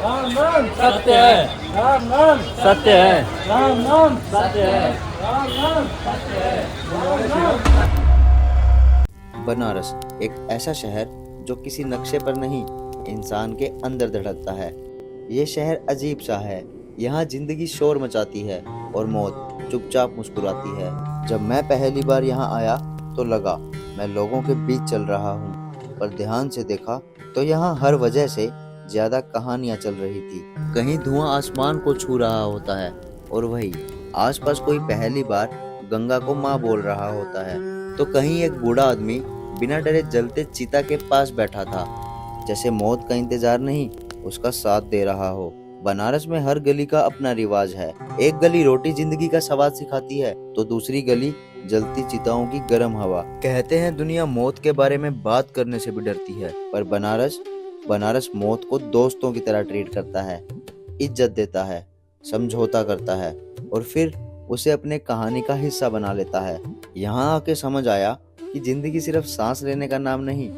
राम नाम सत्य है, राम नाम सत्य है, राम नाम सत्य है, राम नाम सत्य है। राम नाम। बनारस एक ऐसा शहर जो किसी नक्शे पर नहीं, इंसान के अंदर धड़कता है। ये शहर अजीब सा है। यहाँ जिंदगी शोर मचाती है और मौत चुपचाप मुस्कुराती है। जब मैं पहली बार यहाँ आया तो लगा मैं लोगों के बीच चल रहा हूँ, पर ध्यान से देखा तो यहाँ हर वजह से ज्यादा कहानियाँ चल रही थी। कहीं धुआं आसमान को छू रहा होता है और वही आसपास कोई पहली बार गंगा को माँ बोल रहा होता है, तो कहीं एक बूढ़ा आदमी बिना डरे जलते चिता के पास बैठा था, जैसे मौत का इंतजार नहीं, उसका साथ दे रहा हो। बनारस में हर गली का अपना रिवाज है। एक गली रोटी जिंदगी का स्वाद सिखाती है तो दूसरी गली जलती चिताओं की गर्म हवा। कहते हैं दुनिया मौत के बारे में बात करने से भी डरती है, पर बनारस मौत को दोस्तों की तरह ट्रीट करता है, इज्जत देता है, समझौता करता है और फिर उसे अपने कहानी का हिस्सा बना लेता है। यहाँ आके समझ आया कि जिंदगी सिर्फ सांस लेने का नाम नहीं,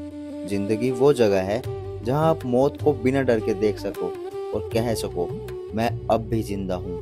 जिंदगी वो जगह है जहाँ आप मौत को बिना डर के देख सको और कह सको मैं अब भी जिंदा हूँ।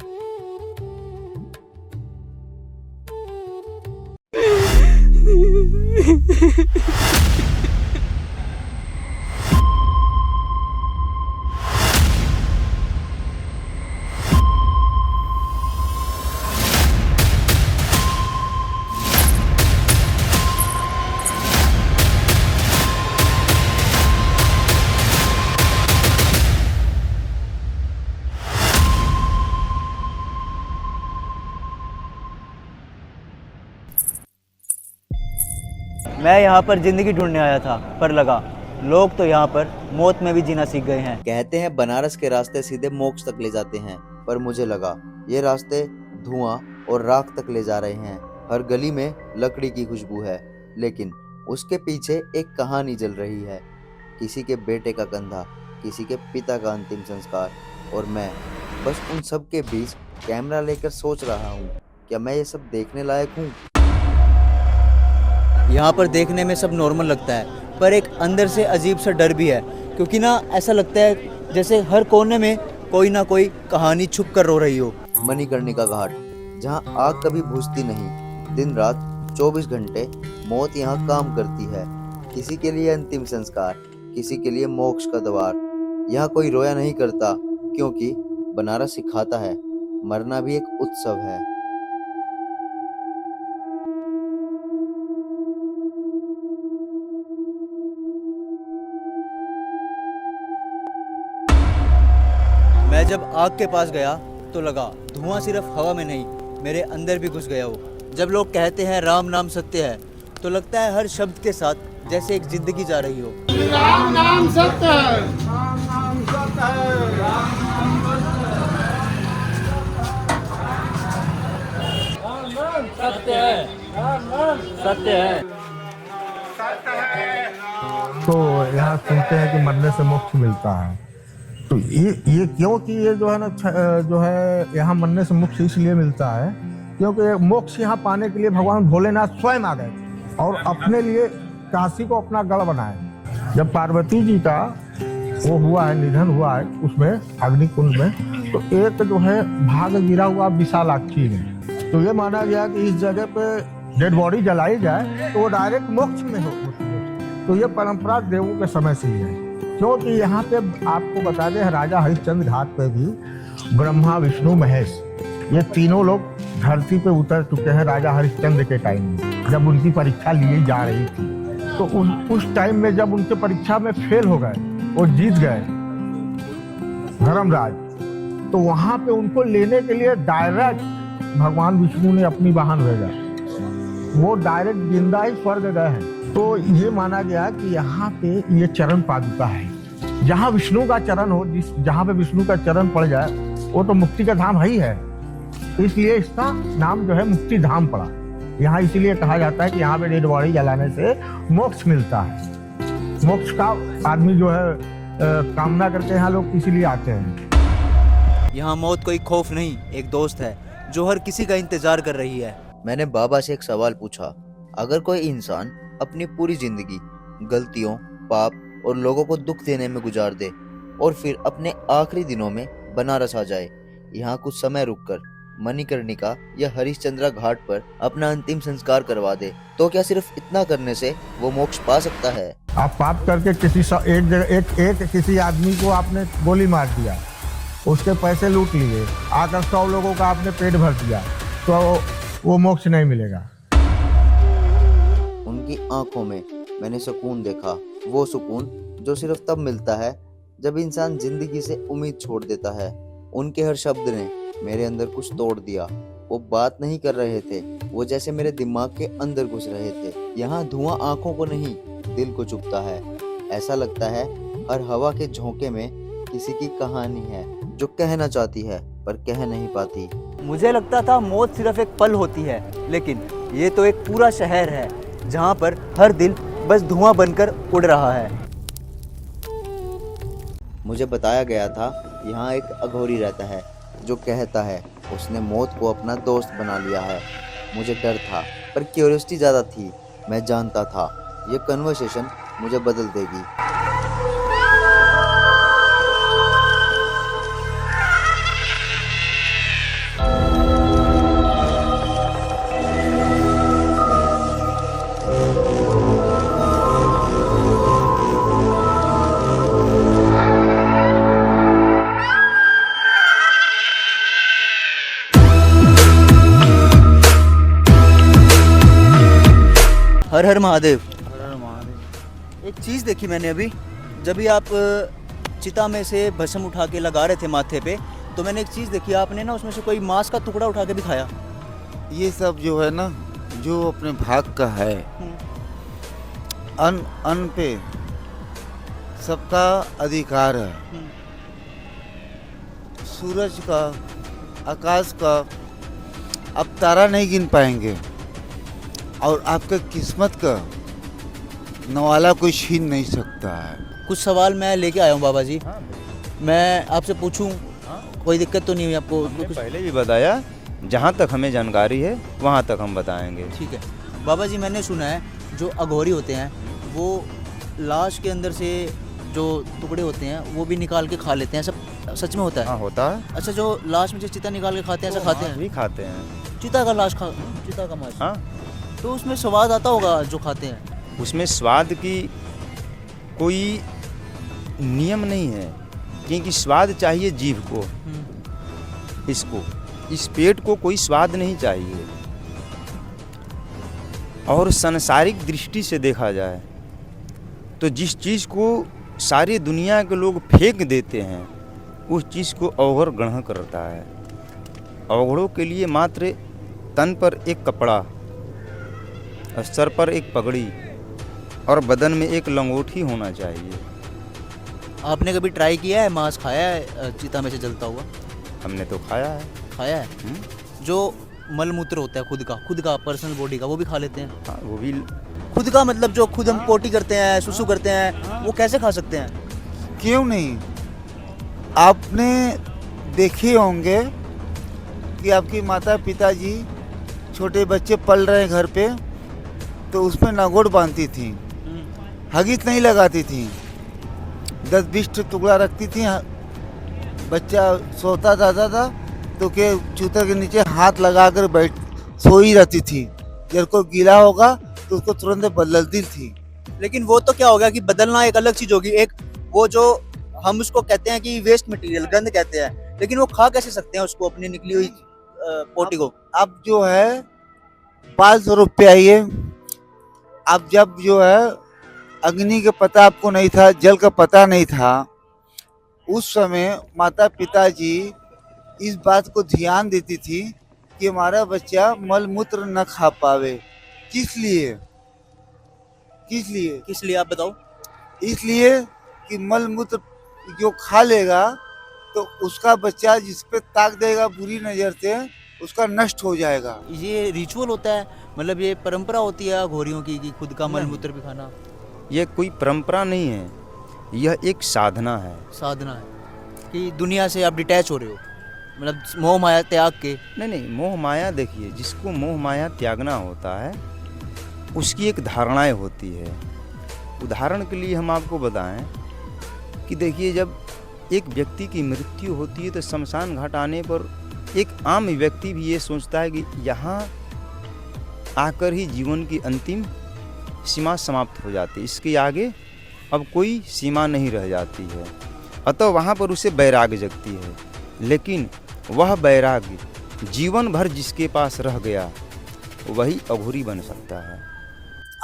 मैं यहाँ पर ज़िंदगी ढूंढने आया था, पर लगा लोग तो यहाँ पर मौत में भी जीना सीख गए हैं। कहते हैं बनारस के रास्ते सीधे मोक्ष तक ले जाते हैं, पर मुझे लगा ये रास्ते धुआं और राख तक ले जा रहे हैं। हर गली में लकड़ी की खुशबू है, लेकिन उसके पीछे एक कहानी जल रही है। किसी के बेटे का कंधा, किसी के पिता का अंतिम संस्कार, और मैं बस उन सब के बीच कैमरा लेकर सोच रहा हूँ, क्या मैं ये सब देखने लायक हूँ? यहाँ पर देखने में सब नॉर्मल लगता है, पर एक अंदर से अजीब सा डर भी है, क्योंकि ना ऐसा लगता है जैसे हर कोने में कोई ना कोई कहानी छुप कर रो रही हो। मणिकर्णिका घाट, जहाँ आग कभी बुझती नहीं, दिन रात 24 घंटे मौत यहाँ काम करती है। किसी के लिए अंतिम संस्कार, किसी के लिए मोक्ष का द्वार। यहाँ कोई रोया नहीं करता, क्योंकि बनारस सिखाता है मरना भी एक उत्सव है। मैं जब आग के पास गया तो लगा धुआं सिर्फ हवा में नहीं, मेरे अंदर भी घुस गया हो। जब लोग कहते हैं राम नाम सत्य है, तो लगता है हर शब्द के साथ जैसे एक जिंदगी जा रही हो। राम नाम सत्य है, राम नाम सत्य है, राम नाम सत्य है, राम नाम सत्य है। तो यहाँ सुनते हैं कि मरने से मोक्ष मिलता है। तो ये क्यों कि ये जो है ना जो है यहाँ मरने से मोक्ष इसलिए मिलता है क्योंकि मोक्ष यहाँ पाने के लिए भगवान भोलेनाथ स्वयं आ गए थे और अपने लिए काशी को अपना गढ़ बनाए। जब पार्वती जी का वो हुआ है, निधन हुआ है उसमें अग्निकुंड में, तो एक जो है भाग गिरा हुआ विशालाक्षी में, तो ये माना गया कि इस जगह पे डेड बॉडी जलाई जाए तो वो डायरेक्ट मोक्ष में होती है। तो ये परंपरा देवों के समय से ही है, क्योंकि यहाँ पे आपको बता दें राजा हरिश्चंद्र घाट पे भी ब्रह्मा विष्णु महेश ये तीनों लोग धरती पे उतर चुके हैं राजा हरिश्चंद्र के टाइम में, जब उनकी परीक्षा ली जा रही थी। तो उस टाइम में जब उनके परीक्षा में फेल हो गए और जीत गए धर्मराज, तो वहां पे उनको लेने के लिए डायरेक्ट भगवान विष्णु ने अपनी वाहन भेजा, वो डायरेक्ट जिंदा ही स्वर्ग गए हैं। तो ये माना गया कि यहाँ पे ये चरण पादुका है, जहाँ विष्णु का चरण हो, जहाँ पे विष्णु का चरण पड़ जाए वो तो मुक्ति का धाम ही है, इसलिए इसका नाम जो है मुक्ति धाम पड़ा। यहाँ इसीलिए कहा जाता है कि यहाँ पे डेड बॉडी जलाने से मोक्ष मिलता है। मोक्ष का आदमी जो है कामना करके यहाँ लोग इसीलिए आते हैं। यहाँ मौत कोई खौफ नहीं, एक दोस्त है जो हर किसी का इंतजार कर रही है। मैंने बाबा से एक सवाल पूछा, अगर कोई इंसान अपनी पूरी जिंदगी गलतियों, पाप और लोगों को दुख देने में गुजार दे और फिर अपने आखिरी दिनों में बनारस आ जाए। यहाँ कुछ समय रुककर मणिकर्णिका या हरिश्चंद्रा घाट पर अपना अंतिम संस्कार करवा दे, तो क्या सिर्फ इतना करने से वो मोक्ष पा सकता है? आप पाप करके एक जगह एक किसी आदमी को आपने गोली मार दिया, उसके पैसे लूट लिए, आकर 100 लोगों का आपने पेट भर दिया, तो वो मोक्ष नहीं मिलेगा। उनकी आंखों में मैंने सुकून देखा, वो सुकून जो सिर्फ तब मिलता है जब इंसान जिंदगी से उम्मीद छोड़ देता है। उनके हर शब्द ने मेरे अंदर कुछ तोड़ दिया। वो बात नहीं कर रहे थे, वो जैसे मेरे दिमाग के अंदर घुस रहे थे। यहाँ धुआं आंखों को नहीं, दिल को चुभता है। ऐसा लगता है हर हवा के झोंके में किसी की कहानी है जो कहना चाहती है पर कह नहीं पाती। मुझे लगता था मौत सिर्फ एक पल होती है, लेकिन ये तो एक पूरा शहर है जहाँ पर हर दिल बस धुआं बनकर उड़ रहा है। मुझे बताया गया था यहाँ एक अघोरी रहता है जो कहता है उसने मौत को अपना दोस्त बना लिया है। मुझे डर था पर क्यूरियोसिटी ज़्यादा थी। मैं जानता था ये कन्वर्सेशन मुझे बदल देगी। हर हर महादेव। हर हर महादेव। एक चीज़ देखी मैंने अभी, जब भी आप चिता में से भस्म उठा के लगा रहे थे माथे पे, तो मैंने एक चीज़ देखी, आपने ना उसमें से कोई मांस का टुकड़ा उठा के भी खाया। ये सब जो है ना, जो अपने भाग का है, अन्न पे सबका अधिकार है। सूरज का, आकाश का अब तारा नहीं गिन पाएंगे, और आपके किस्मत का नवाला कोई छीन नहीं सकता है। कुछ सवाल मैं लेके आया हूँ बाबा जी। मैं आपसे पूछूं, कोई दिक्कत तो नहीं हुई आपको? हमने पहले भी बताया, जहाँ तक हमें जानकारी है वहाँ तक हम बताएंगे। ठीक है बाबा जी। मैंने सुना है जो अघोरी होते हैं वो लाश के अंदर से जो टुकड़े होते हैं वो भी निकाल के खा लेते हैं, सब सच में होता है? हाँ होता है। अच्छा, जो लाश में जो चिता निकाल के खाते हैं, ऐसा खाते हैं? भी खाते हैं चिता का मांस। हाँ, तो उसमें स्वाद आता होगा जो खाते हैं? उसमें स्वाद की कोई नियम नहीं है, क्योंकि स्वाद चाहिए जीभ को, इसको, इस पेट को कोई स्वाद नहीं चाहिए। और सांसारिक दृष्टि से देखा जाए तो जिस चीज़ को सारी दुनिया के लोग फेंक देते हैं उस चीज़ को अवघड़ ग्रहण करता है। अवघड़ों के लिए मात्र तन पर एक कपड़ा, सर पर एक पगड़ी और बदन में एक लंगोटी होना चाहिए। आपने कभी ट्राई किया है, मांस खाया है चिता में से जलता हुआ? हमने तो खाया है। खाया है? जो मलमूत्र होता है खुद का पर्सनल बॉडी का, वो भी खा लेते हैं? हाँ, वो भी। खुद का मतलब जो खुद हम पोटी करते हैं, सुसु करते हैं, वो कैसे खा सकते हैं? क्यों नहीं? आपने देखे होंगे कि आपकी माता पिताजी छोटे बच्चे पल रहे हैं घर पे, तो उसमें नगोड़ बांधती थी, हगीत नहीं लगाती थी, 10-20 टुकड़ा रखती थी। बच्चा सोता जाता था तो के चूतर के नीचे हाथ लगाकर बैठ सोई रहती थी। जब कोई गीला होगा तो उसको तुरंत बदलती थी। लेकिन वो तो क्या हो गया कि बदलना एक अलग चीज होगी। एक वो जो हम उसको कहते हैं कि वेस्ट मटेरियल, गंद कहते हैं, लेकिन वो खा कैसे सकते हैं उसको, अपनी निकली हुई पोटी को? अब जो है 500 रुपये आइए। अब जब जो है अग्नि का पता आपको नहीं था, जल का पता नहीं था, उस समय माता पिताजी इस बात को ध्यान देती थी कि हमारा बच्चा मल मूत्र न खा पावे। किस लिए आप बताओ? इसलिए कि मल मूत्र जो खा लेगा तो उसका बच्चा जिस पे ताक देगा बुरी नज़र से, उसका नष्ट हो जाएगा। ये रिचुअल होता है, मतलब ये परंपरा होती है घोड़ियों की कि खुद का मल मूत्र भी खाना? ये कोई परंपरा नहीं है, यह एक साधना है। साधना है कि दुनिया से आप डिटैच हो रहे हो, मतलब मोह माया त्याग के? नहीं, मोह माया देखिए, जिसको मोह माया त्यागना होता है उसकी एक धारणाएं होती है। उदाहरण के लिए हम आपको बताएं कि देखिए, जब एक व्यक्ति की मृत्यु होती है तो शमशान घाट आने पर एक आम व्यक्ति भी ये सोचता है कि यहाँ आकर ही जीवन की अंतिम सीमा समाप्त हो जाती है, इसके आगे अब कोई सीमा नहीं रह जाती है, अतः वहाँ पर उसे वैराग्य जगती है। लेकिन वह वैराग्य जीवन भर जिसके पास रह गया वही अघोरी बन सकता है।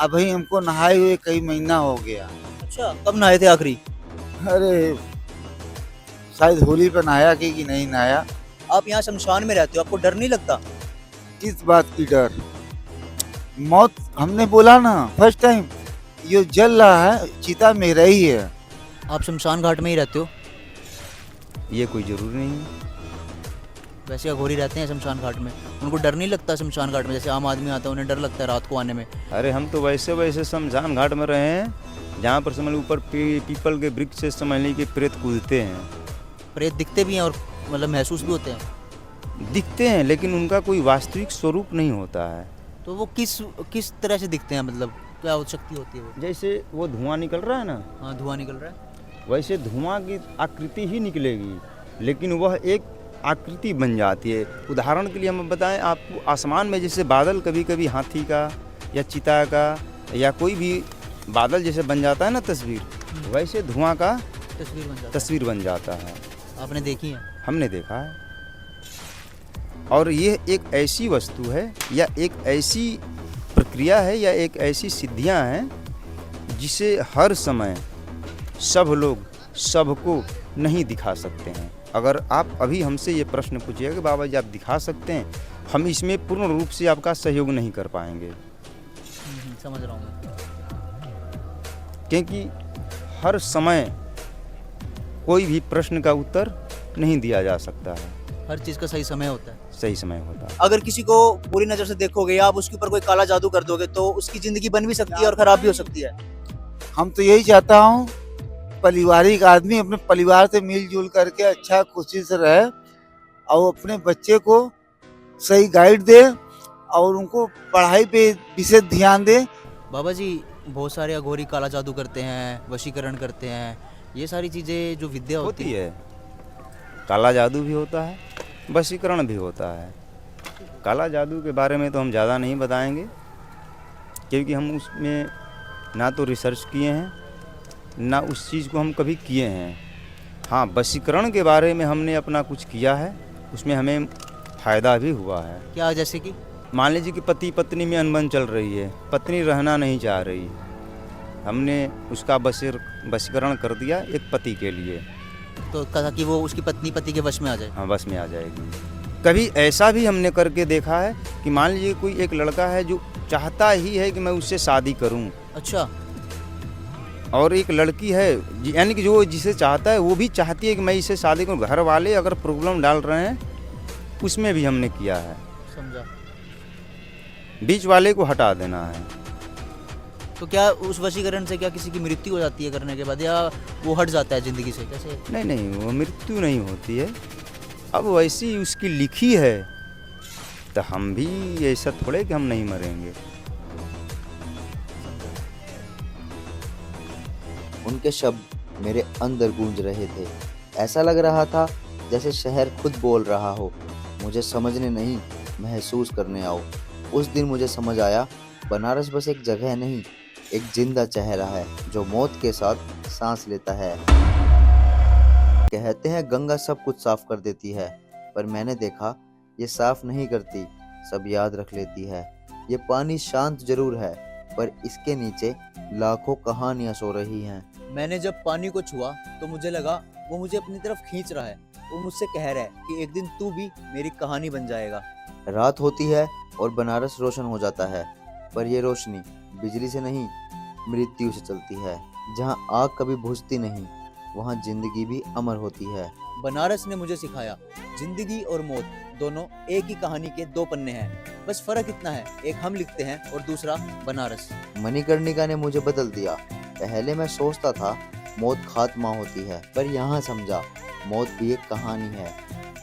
अभी हमको नहाए हुए कई महीना हो गया। अच्छा, कब नहाए थे आखिरी? अरे शायद होली पे नहाया कि नहीं नहाया। आप यहाँ शमशान में रहते हो, आपको डर नहीं लगता? किस बात की डर? मौत, हमने बोला ना फर्स्ट टाइम, ये जल रहा है, चिता मेरा ही है। आप शमशान घाट में ही रहते हो? ये कोई ज़रूरी नहीं है। वैसे अघोरी रहते हैं शमशान घाट में, उनको डर नहीं लगता शमशान घाट में? जैसे आम आदमी आता है उन्हें डर लगता है रात को आने में। अरे हम तो वैसे शमशान घाट में रहे हैं जहाँ पर समझ लो ऊपर पीपल के वृक्ष से समझ ली कि प्रेत कूदते हैं। प्रेत दिखते भी हैं और मतलब महसूस भी होते हैं? दिखते हैं लेकिन उनका कोई वास्तविक स्वरूप नहीं होता है। तो वो किस तरह से दिखते हैं, मतलब क्या शक्ति होती है वो? जैसे वो धुआं निकल रहा है ना, हाँ, धुआं निकल रहा है, वैसे धुआं की आकृति ही निकलेगी, लेकिन वह एक आकृति बन जाती है। उदाहरण के लिए हम बताएं आपको, आसमान में जैसे बादल कभी कभी हाथी का या चिता का या कोई भी बादल जैसे बन जाता है ना तस्वीर, वैसे धुआं का तस्वीर बन जाता है। आपने देखी है? हमने देखा है। और ये एक ऐसी वस्तु है या एक ऐसी प्रक्रिया है या एक ऐसी सिद्धियां हैं जिसे हर समय सब लोग सबको नहीं दिखा सकते हैं। अगर आप अभी हमसे ये प्रश्न पूछिएगा कि बाबा जी आप दिखा सकते हैं, हम इसमें पूर्ण रूप से आपका सहयोग नहीं कर पाएंगे, समझ रहा हूँ। क्योंकि हर समय कोई भी प्रश्न का उत्तर नहीं दिया जा सकता है। हर चीज़ का सही समय होता है। सही समय होता है। अगर किसी को पूरी नज़र से देखोगे या आप उसके ऊपर कोई काला जादू कर दोगे तो उसकी ज़िंदगी बन भी सकती है और ख़राब भी हो सकती है। हम तो यही चाहता हूँ पारिवारिक आदमी अपने परिवार से मिलजुल करके अच्छा खुशी से रहे और अपने बच्चे को सही गाइड दे और उनको पढ़ाई पे विशेष ध्यान दे। बाबा जी, बहुत सारे अघोरी काला जादू करते हैं, वशीकरण करते हैं, ये सारी चीज़ें जो विद्या होती है। काला जादू भी होता है, वशीकरण भी होता है। काला जादू के बारे में तो हम ज़्यादा नहीं बताएंगे क्योंकि हम उसमें ना तो रिसर्च किए हैं ना उस चीज़ को हम कभी किए हैं। हाँ, वशीकरण के बारे में हमने अपना कुछ किया है, उसमें हमें फ़ायदा भी हुआ है। क्या? जैसे कि मान लीजिए कि पति पत्नी में अनबन चल रही है, पत्नी रहना नहीं चाह रही, हमने उसका वशीकरण कर दिया एक पति के लिए, तो कहा कि वो उसकी पत्नी पति के वश में आ जाए। हाँ, वश में आ जाएगी। कभी ऐसा भी हमने करके देखा है कि मान लीजिए कोई एक लड़का है जो चाहता ही है कि मैं उससे शादी करूं, अच्छा। और एक लड़की है यानी कि जो जिसे चाहता है वो भी चाहती है कि मैं इससे शादी करूं। घर वाले अगर प्रॉब्लम डाल रहे हैं उसमें भी हमने किया है। समझा। बीच वाले को हटा देना है। तो क्या उस वशीकरण से क्या किसी की मृत्यु हो जाती है करने के बाद, या वो हट जाता है ज़िंदगी से? कैसे? नहीं, वो मृत्यु नहीं होती है। अब वैसी उसकी लिखी है तो हम भी ऐसा थोड़े कि हम नहीं मरेंगे। उनके शब्द मेरे अंदर गूंज रहे थे। ऐसा लग रहा था जैसे शहर खुद बोल रहा हो, मुझे समझने नहीं, महसूस करने आओ। उस दिन मुझे समझ आया, बनारस बस एक जगह नहीं, एक जिंदा चेहरा है जो मौत के साथ सांस लेता है। कहते हैं गंगा सब कुछ साफ कर देती है, पर मैंने देखा ये साफ नहीं करती, सब याद रख लेती है। ये पानी शांत जरूर है, पर इसके नीचे लाखों कहानियां सो रही हैं। मैंने जब पानी को छुआ तो मुझे लगा वो मुझे अपनी तरफ खींच रहा है। वो मुझसे कह रहा है कि एक दिन तू भी मेरी कहानी बन जाएगा। रात होती है और बनारस रोशन हो जाता है, पर ये रोशनी बिजली से नहीं, मृत्यु से चलती है। जहाँ आग कभी बुझती नहीं, वहाँ जिंदगी भी अमर होती है। बनारस ने मुझे सिखाया, जिंदगी और मौत दोनों एक ही कहानी के दो पन्ने हैं, बस फर्क इतना है, एक हम लिखते हैं और दूसरा बनारस। मणिकर्णिका ने मुझे बदल दिया। पहले मैं सोचता था मौत खात्मा होती है, पर यहाँ समझा मौत भी एक कहानी है।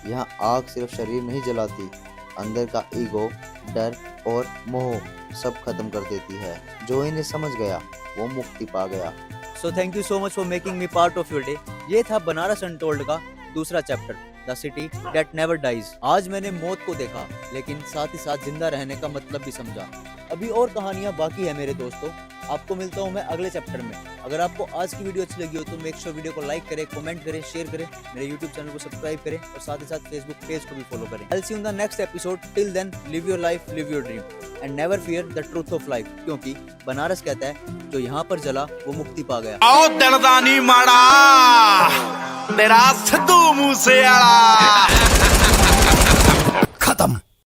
यहाँ आग सिर्फ शरीर नहीं जलाती, अंदर का ईगो, डर और मोह सब खत्म कर देती है। जो इन्हें समझ गया वो मुक्ति पा गया। So thank you so much for making me part of your day. ये था बनारस अनटोल्ड का दूसरा chapter, the city that never dies. आज मैंने मौत को देखा, लेकिन साथ ही साथ जिंदा रहने का मतलब भी समझा। अभी और कहानियां बाकी है मेरे दोस्तों। आपको मिलता हूं मैं अगले चैप्टर में। अगर आपको आज की वीडियो अच्छी लगी हो तो मेक श्योर वीडियो को लाइक करें, कमेंट करें, शेयर करें, मेरे यूट्यूब चैनल को सब्सक्राइब करें और साथ ही साथ फेसबुक पेज को भी फॉलो करें। I will see you in the next episode. Till then live your life, live your dream and never fear the truth of life, क्योंकि बनारस कहता है जो यहाँ पर जला वो मुक्ति पा गया। आओ दलदानी माड़ा तेरा सिद्धू मूसेवाला खत्म।